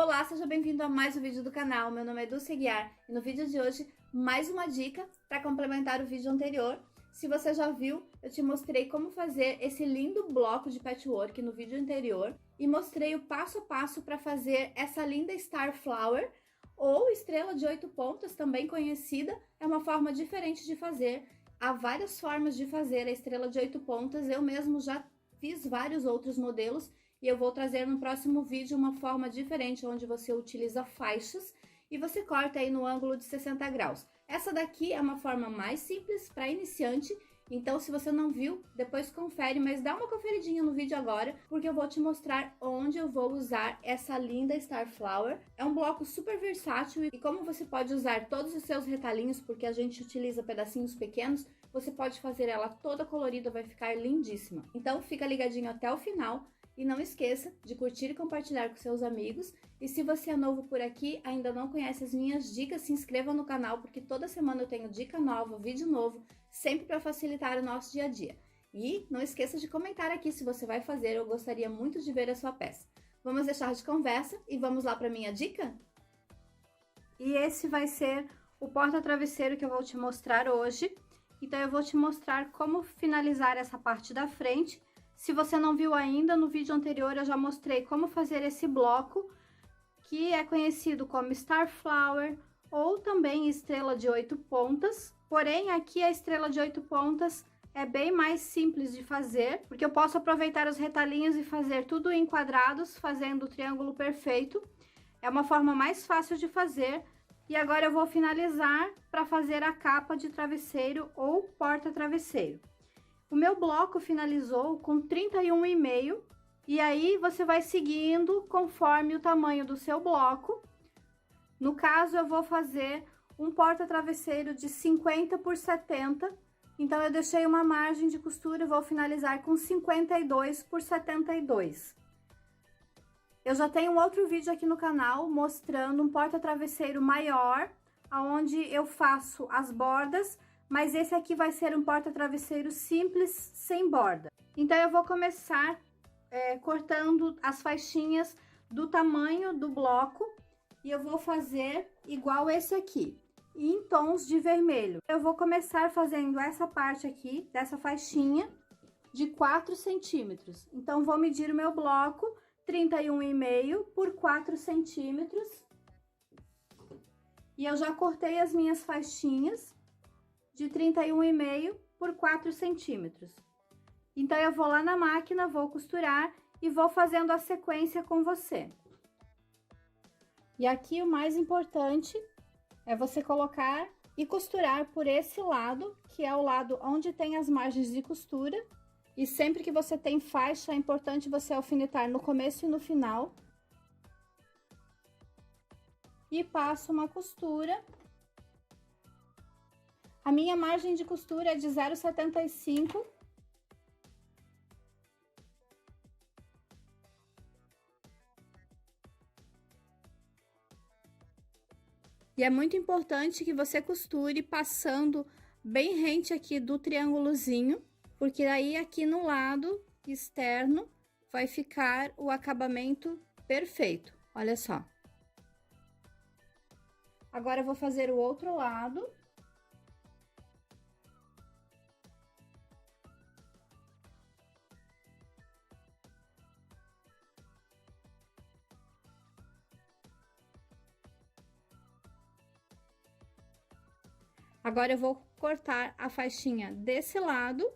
Olá, seja bem-vindo a mais um vídeo do canal. Meu nome é Dulce Guiar e no vídeo de hoje, mais uma dica para complementar o vídeo anterior. Se você já viu, eu te mostrei como fazer esse lindo bloco de patchwork no vídeo anterior e mostrei o passo a passo para fazer essa linda Star Flower ou estrela de 8 pontas, também conhecida. É uma forma diferente de fazer. Há várias formas de fazer a estrela de 8 pontas, eu mesmo já fiz vários outros modelos. E eu vou trazer no próximo vídeo uma forma diferente, onde você utiliza faixas e você corta aí no ângulo de 60 graus. Essa daqui é uma forma mais simples para iniciante, então se você não viu, depois confere, mas dá uma conferidinha no vídeo agora, porque eu vou te mostrar onde eu vou usar essa linda Star Flower. É um bloco super versátil e como você pode usar todos os seus retalhinhos, porque a gente utiliza pedacinhos pequenos, você pode fazer ela toda colorida, vai ficar lindíssima. Então fica ligadinho até o final. E não esqueça de curtir e compartilhar com seus amigos. E se você é novo por aqui, ainda não conhece as minhas dicas, se inscreva no canal, porque toda semana eu tenho dica nova, vídeo novo, sempre para facilitar o nosso dia a dia. E não esqueça de comentar aqui se você vai fazer, eu gostaria muito de ver a sua peça. Vamos deixar de conversa e vamos lá para minha dica? E esse vai ser o porta-travesseiro que eu vou te mostrar hoje. Então eu vou te mostrar como finalizar essa parte da frente. Se você não viu ainda, no vídeo anterior eu já mostrei como fazer esse bloco, que é conhecido como Star Flower ou também estrela de 8 pontas. Porém, aqui a estrela de 8 pontas é bem mais simples de fazer, porque eu posso aproveitar os retalhinhos e fazer tudo em quadrados, fazendo o triângulo perfeito. É uma forma mais fácil de fazer. E agora eu vou finalizar para fazer a capa de travesseiro ou porta-travesseiro. O meu bloco finalizou com 31,5 e aí você vai seguindo conforme o tamanho do seu bloco. No caso, eu vou fazer um porta-travesseiro de 50 por 70, então eu deixei uma margem de costura e vou finalizar com 52 por 72. Eu já tenho um outro vídeo aqui no canal mostrando um porta-travesseiro maior, onde eu faço as bordas, mas esse aqui vai ser um porta-travesseiro simples, sem borda. Então, eu vou começar cortando as faixinhas do tamanho do bloco e eu vou fazer igual esse aqui, em tons de vermelho. Eu vou começar fazendo essa parte aqui, dessa faixinha, de 4 centímetros. Então, vou medir o meu bloco, 31,5 por 4 centímetros. E eu já cortei as minhas faixinhas de 31,5 por 4 centímetros. Então, eu vou lá na máquina, vou costurar e vou fazendo a sequência com você. E aqui o mais importante é você colocar e costurar por esse lado, que é o lado onde tem as margens de costura. E sempre que você tem faixa, é importante você alfinetar no começo e no final. E passo uma costura. A minha margem de costura é de 0,75. E é muito importante que você costure passando bem rente aqui do triângulozinho, porque aí aqui no lado externo vai ficar o acabamento perfeito. Olha só. Agora eu vou fazer o outro lado. Agora eu vou cortar a faixinha desse lado.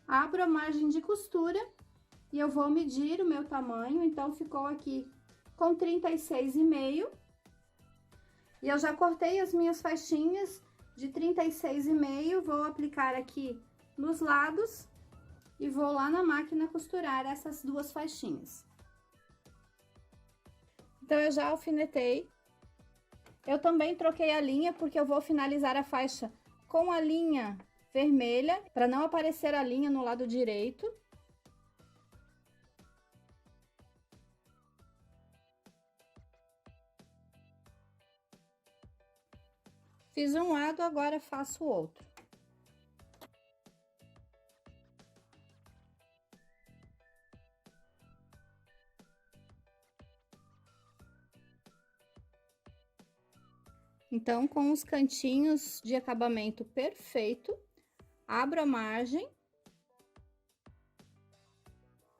Abro a margem de costura e eu vou medir o meu tamanho, então ficou aqui com 36,5. E eu já cortei as minhas faixinhas de 36,5, vou aplicar aqui nos lados e vou lá na máquina costurar essas duas faixinhas. Então, eu já alfinetei. Eu também troquei a linha, porque eu vou finalizar a faixa com a linha vermelha, para não aparecer a linha no lado direito. Fiz um lado, agora faço o outro. Então, com os cantinhos de acabamento perfeito, abro a margem.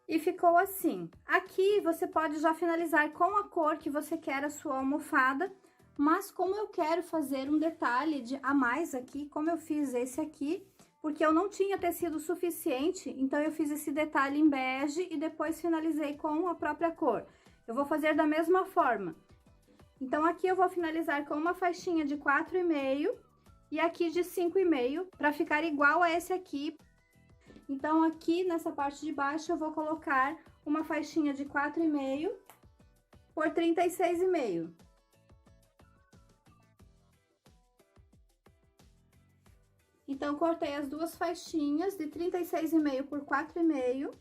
E ficou assim. Aqui você pode já finalizar com a cor que você quer a sua almofada, mas como eu quero fazer um detalhe a mais aqui, como eu fiz esse aqui, porque eu não tinha tecido suficiente, então eu fiz esse detalhe em bege e depois finalizei com a própria cor. Eu vou fazer da mesma forma. Então, aqui eu vou finalizar com uma faixinha de 4,5 e aqui de 5,5, para ficar igual a esse aqui. Então, aqui nessa parte de baixo, eu vou colocar uma faixinha de 4,5 por 36,5. Então, cortei as duas faixinhas de 36,5 por 4,5.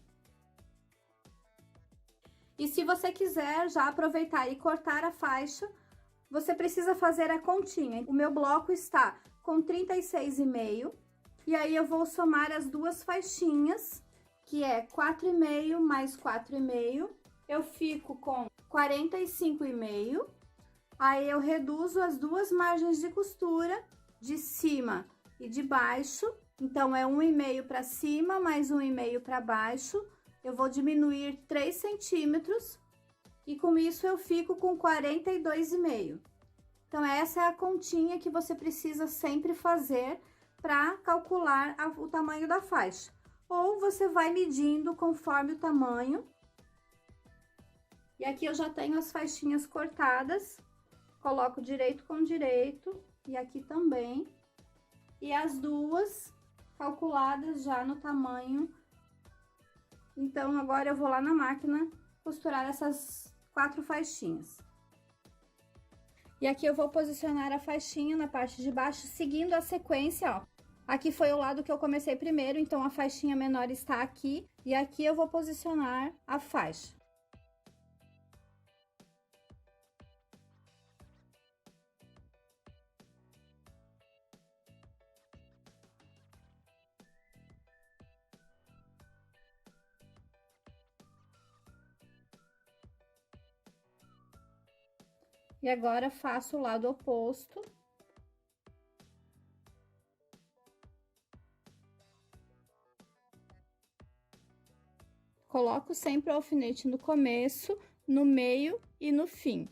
E se você quiser já aproveitar e cortar a faixa, você precisa fazer a continha. O meu bloco está com 36,5. E aí, eu vou somar as duas faixinhas, que é 4,5 mais 4,5. Eu fico com 45,5. Aí, eu reduzo as duas margens de costura, de cima e de baixo. Então, é 1,5 para cima, mais 1,5 para baixo. Eu vou diminuir 3 centímetros. E com isso, eu fico com 42,5. Então, essa é a continha que você precisa sempre fazer para calcular o tamanho da faixa. Ou você vai medindo conforme o tamanho. E aqui eu já tenho as faixinhas cortadas. Coloco direito com direito e aqui também. E as duas calculadas já no tamanho. Então, agora eu vou lá na máquina costurar essas 4 faixinhas. E aqui eu vou posicionar a faixinha na parte de baixo, seguindo a sequência, ó. Aqui foi o lado que eu comecei primeiro, então a faixinha menor está aqui. E aqui eu vou posicionar a faixa. E agora, faço o lado oposto. Coloco sempre o alfinete no começo, no meio e no fim.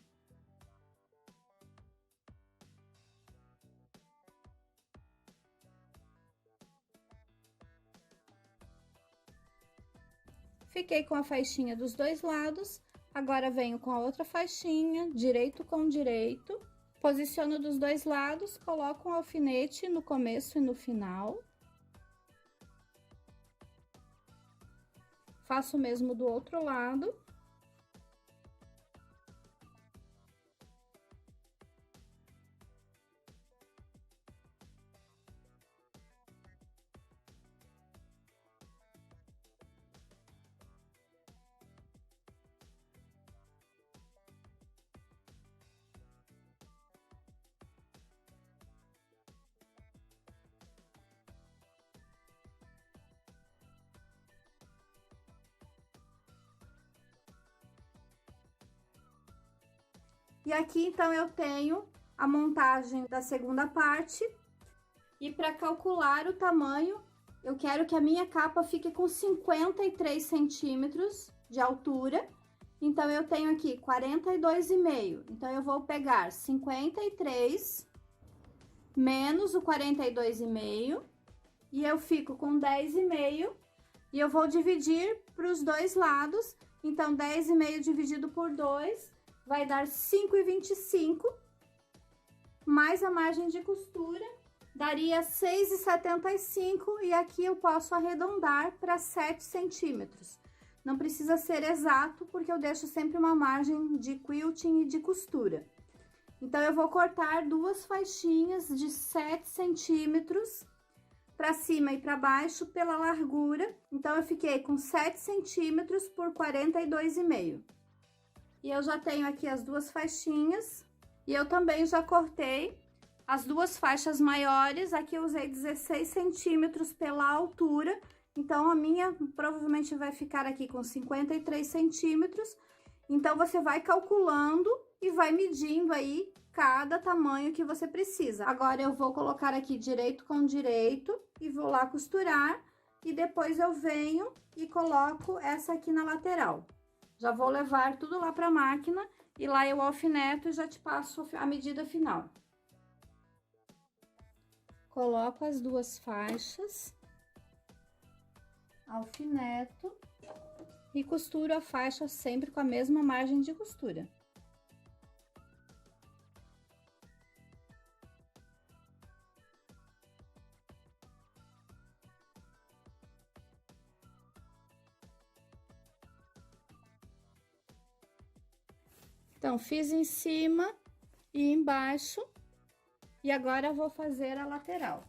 Fiquei com a faixinha dos dois lados. Agora, venho com a outra faixinha, direito com direito, posiciono dos dois lados, coloco um alfinete no começo e no final. Faço o mesmo do outro lado. E aqui, então, eu tenho a montagem da segunda parte. E para calcular o tamanho, eu quero que a minha capa fique com 53 centímetros de altura. Então, eu tenho aqui 42,5. Então, eu vou pegar 53 menos o 42,5. E eu fico com 10,5. E eu vou dividir para os dois lados. Então, 10,5 dividido por 2... vai dar 5,25, mais a margem de costura, daria 6,75, e aqui eu posso arredondar para 7 centímetros. Não precisa ser exato, porque eu deixo sempre uma margem de quilting e de costura. Então, eu vou cortar duas faixinhas de 7 centímetros para cima e para baixo pela largura. Então, eu fiquei com 7 centímetros por 42,5. E eu já tenho aqui as duas faixinhas. E eu também já cortei as duas faixas maiores. Aqui eu usei 16 centímetros pela altura. Então, a minha provavelmente vai ficar aqui com 53 centímetros. Então, você vai calculando e vai medindo aí cada tamanho que você precisa. Agora, eu vou colocar aqui direito com direito e vou lá costurar. E depois eu venho e coloco essa aqui na lateral. Já vou levar tudo lá pra máquina e lá eu alfineto e já te passo a medida final. Coloco as duas faixas, alfineto e costuro a faixa sempre com a mesma margem de costura. Então, fiz em cima e embaixo, e agora eu vou fazer a lateral.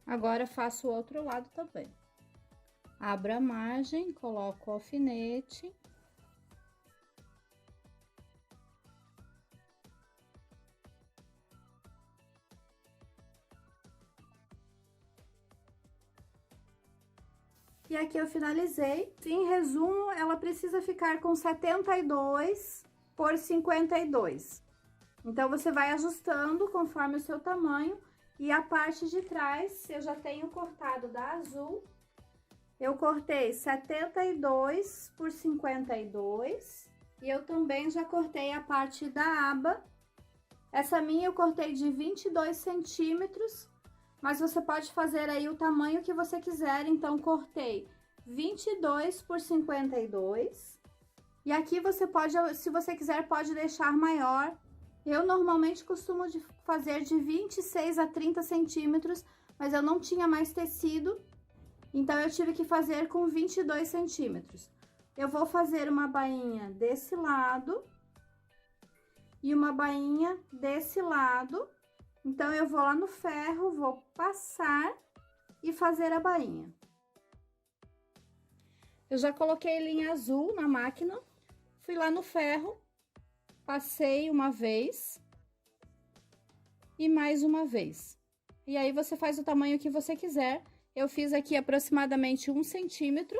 Agora, faço o outro lado também. Abro a margem, coloco o alfinete. E aqui eu finalizei. Em resumo, ela precisa ficar com 72 por 52. Então, você vai ajustando conforme o seu tamanho. E a parte de trás, eu já tenho cortado da azul. Eu cortei 72 por 52. E eu também já cortei a parte da aba. Essa minha eu cortei de 22 centímetros. Mas você pode fazer aí o tamanho que você quiser. Então, cortei 22 por 52. E aqui você pode, se você quiser, pode deixar maior. Eu normalmente costumo fazer de 26 a 30 centímetros, mas eu não tinha mais tecido. Então, eu tive que fazer com 22 centímetros. Eu vou fazer uma bainha desse lado e uma bainha desse lado. Então, eu vou lá no ferro, vou passar e fazer a bainha. Eu já coloquei linha azul na máquina, fui lá no ferro, passei uma vez e mais uma vez. E aí, você faz o tamanho que você quiser. Eu fiz aqui aproximadamente 1 centímetro.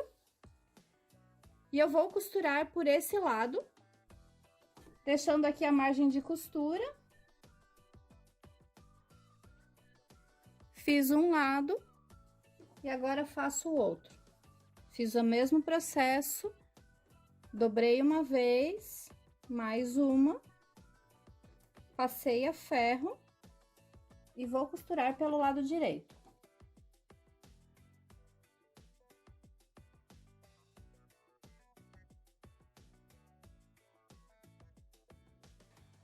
E eu vou costurar por esse lado, deixando aqui a margem de costura. Fiz um lado e agora faço o outro. Fiz o mesmo processo, dobrei uma vez, mais uma, passei a ferro e vou costurar pelo lado direito.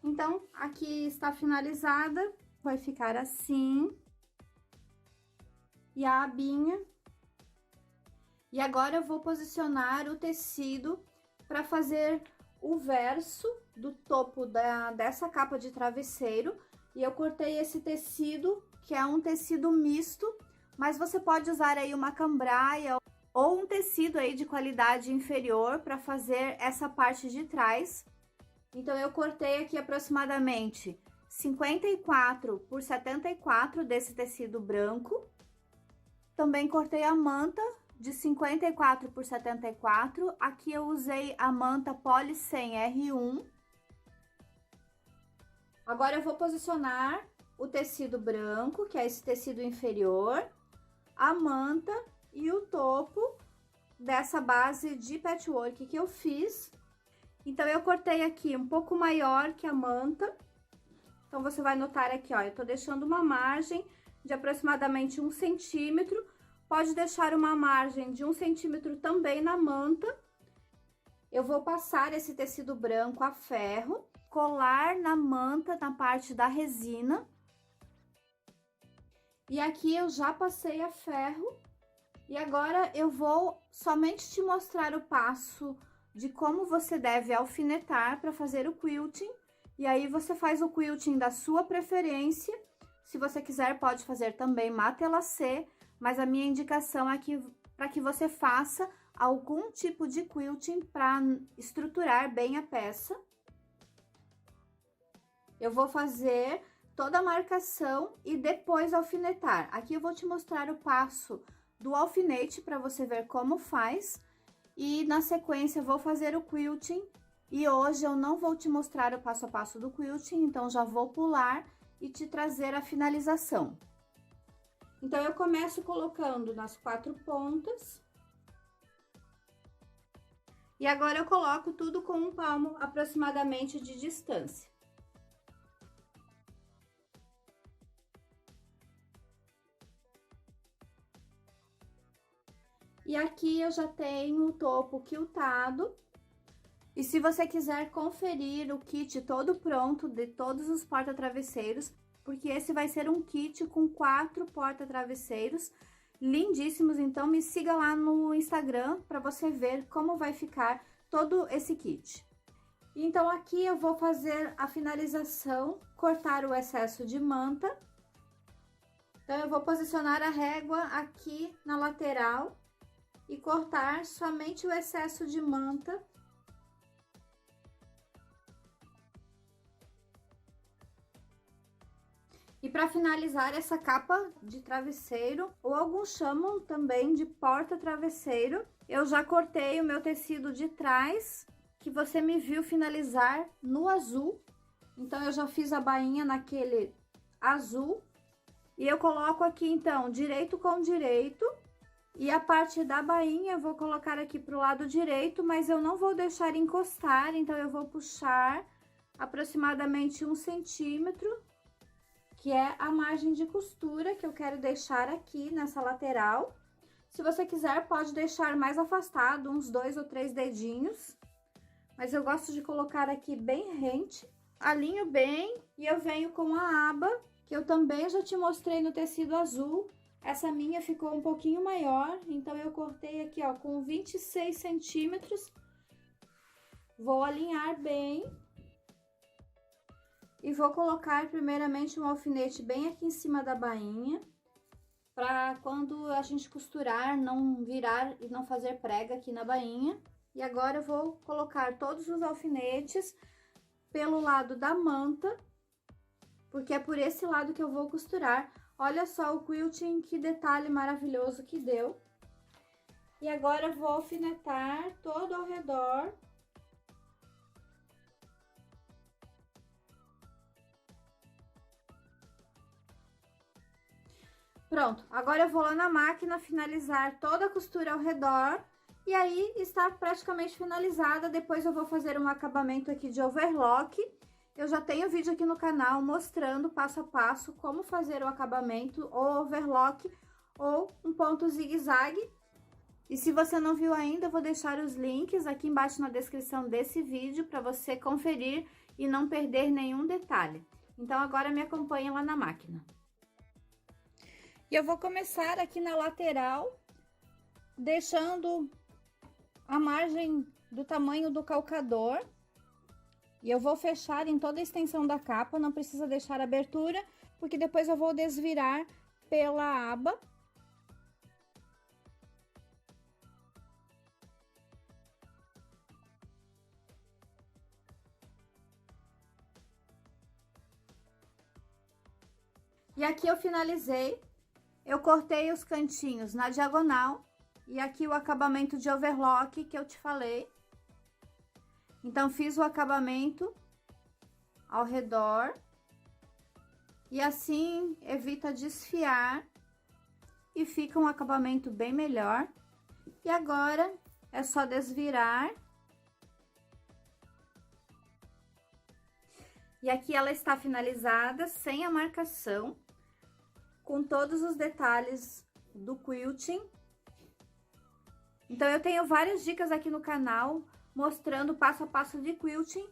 Então, aqui está finalizada, vai ficar assim. E a abinha. E agora eu vou posicionar o tecido para fazer o verso do topo dessa capa de travesseiro. E eu cortei esse tecido, que é um tecido misto, mas você pode usar aí uma cambraia ou um tecido aí de qualidade inferior para fazer essa parte de trás. Então, eu cortei aqui aproximadamente 54 por 74 desse tecido branco. Também cortei a manta de 54 por 74. Aqui eu usei a manta Poly 100 R1. Agora, eu vou posicionar o tecido branco, que é esse tecido inferior, a manta e o topo dessa base de patchwork que eu fiz. Então, eu cortei aqui um pouco maior que a manta. Então, você vai notar aqui, ó, eu tô deixando uma margem de aproximadamente 1 centímetro. Pode deixar uma margem de 1 centímetro também na manta. Eu vou passar esse tecido branco a ferro, colar na manta, na parte da resina. E aqui eu já passei a ferro. E agora eu vou somente te mostrar o passo de como você deve alfinetar para fazer o quilting. E aí, você faz o quilting da sua preferência. Se você quiser, pode fazer também matelassé, mas a minha indicação é para que você faça algum tipo de quilting para estruturar bem a peça. Eu vou fazer toda a marcação e depois alfinetar. Aqui eu vou te mostrar o passo do alfinete para você ver como faz. E na sequência vou fazer o quilting. E hoje eu não vou te mostrar o passo a passo do quilting, então já vou pular e te trazer a finalização. Então, eu começo colocando nas 4 pontas. E agora eu coloco tudo com 1 palmo aproximadamente de distância. E aqui eu já tenho o topo quiltado. E se você quiser conferir o kit todo pronto de todos os porta-travesseiros, porque esse vai ser um kit com 4 porta-travesseiros lindíssimos, então me siga lá no Instagram para você ver como vai ficar todo esse kit. Então aqui eu vou fazer a finalização, cortar o excesso de manta. Então eu vou posicionar a régua aqui na lateral e cortar somente o excesso de manta. E para finalizar essa capa de travesseiro, ou alguns chamam também de porta-travesseiro, eu já cortei o meu tecido de trás, que você me viu finalizar no azul. Então, eu já fiz a bainha naquele azul. E eu coloco aqui, então, direito com direito. E a parte da bainha eu vou colocar aqui pro lado direito, mas eu não vou deixar encostar, então eu vou puxar aproximadamente 1 centímetro, que é a margem de costura que eu quero deixar aqui nessa lateral. Se você quiser, pode deixar mais afastado, uns 2 ou 3 dedinhos. Mas eu gosto de colocar aqui bem rente. Alinho bem e eu venho com a aba, que eu também já te mostrei no tecido azul. Essa minha ficou um pouquinho maior, então eu cortei aqui, ó, com 26 centímetros. Vou alinhar bem. E vou colocar primeiramente um alfinete bem aqui em cima da bainha, para quando a gente costurar não virar e não fazer prega aqui na bainha. E agora eu vou colocar todos os alfinetes pelo lado da manta, porque é por esse lado que eu vou costurar. Olha só o quilting, que detalhe maravilhoso que deu. E agora eu vou alfinetar todo ao redor. Pronto, agora eu vou lá na máquina finalizar toda a costura ao redor. E aí, está praticamente finalizada. Depois eu vou fazer um acabamento aqui de overlock. Eu já tenho vídeo aqui no canal mostrando passo a passo como fazer o acabamento, ou overlock, ou um ponto zigue-zague. E se você não viu ainda, eu vou deixar os links aqui embaixo na descrição desse vídeo para você conferir e não perder nenhum detalhe. Então, agora me acompanha lá na máquina. E eu vou começar aqui na lateral, deixando a margem do tamanho do calcador. E eu vou fechar em toda a extensão da capa, não precisa deixar abertura, porque depois eu vou desvirar pela aba. E aqui eu finalizei, eu cortei os cantinhos na diagonal, e aqui o acabamento de overlock que eu te falei. Então, fiz o acabamento ao redor, e assim evita desfiar, e fica um acabamento bem melhor. E agora, é só desvirar. E aqui ela está finalizada, sem a marcação, com todos os detalhes do quilting. Então, eu tenho várias dicas aqui no canal, mostrando passo a passo de quilting.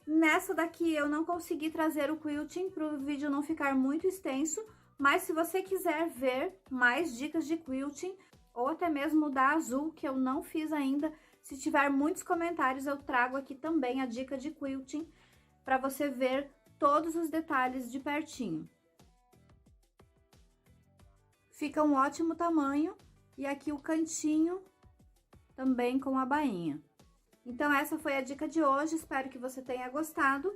Nessa daqui eu não consegui trazer o quilting para o vídeo não ficar muito extenso, mas se você quiser ver mais dicas de quilting, ou até mesmo da azul, que eu não fiz ainda, se tiver muitos comentários eu trago aqui também a dica de quilting, para você ver todos os detalhes de pertinho. Fica um ótimo tamanho, e aqui o cantinho também com a bainha. Então, essa foi a dica de hoje, espero que você tenha gostado.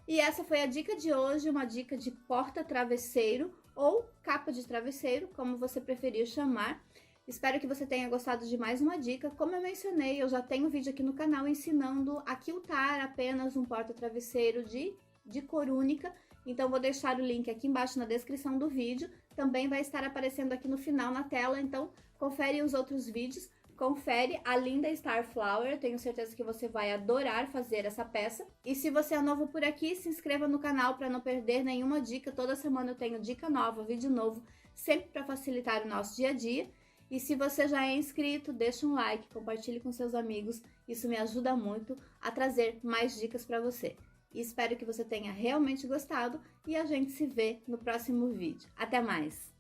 E essa foi a dica de hoje, uma dica de porta-travesseiro ou capa de travesseiro, como você preferir chamar. Espero que você tenha gostado de mais uma dica. Como eu mencionei, eu já tenho um vídeo aqui no canal ensinando a quiltar apenas um porta-travesseiro de cor única. Então, vou deixar o link aqui embaixo na descrição do vídeo. Também vai estar aparecendo aqui no final na tela, então confere os outros vídeos. Confere a linda Starflower, tenho certeza que você vai adorar fazer essa peça. E se você é novo por aqui, se inscreva no canal para não perder nenhuma dica. Toda semana eu tenho dica nova, vídeo novo, sempre para facilitar o nosso dia a dia. E se você já é inscrito, deixa um like, compartilhe com seus amigos, isso me ajuda muito a trazer mais dicas para você. E espero que você tenha realmente gostado e a gente se vê no próximo vídeo. Até mais!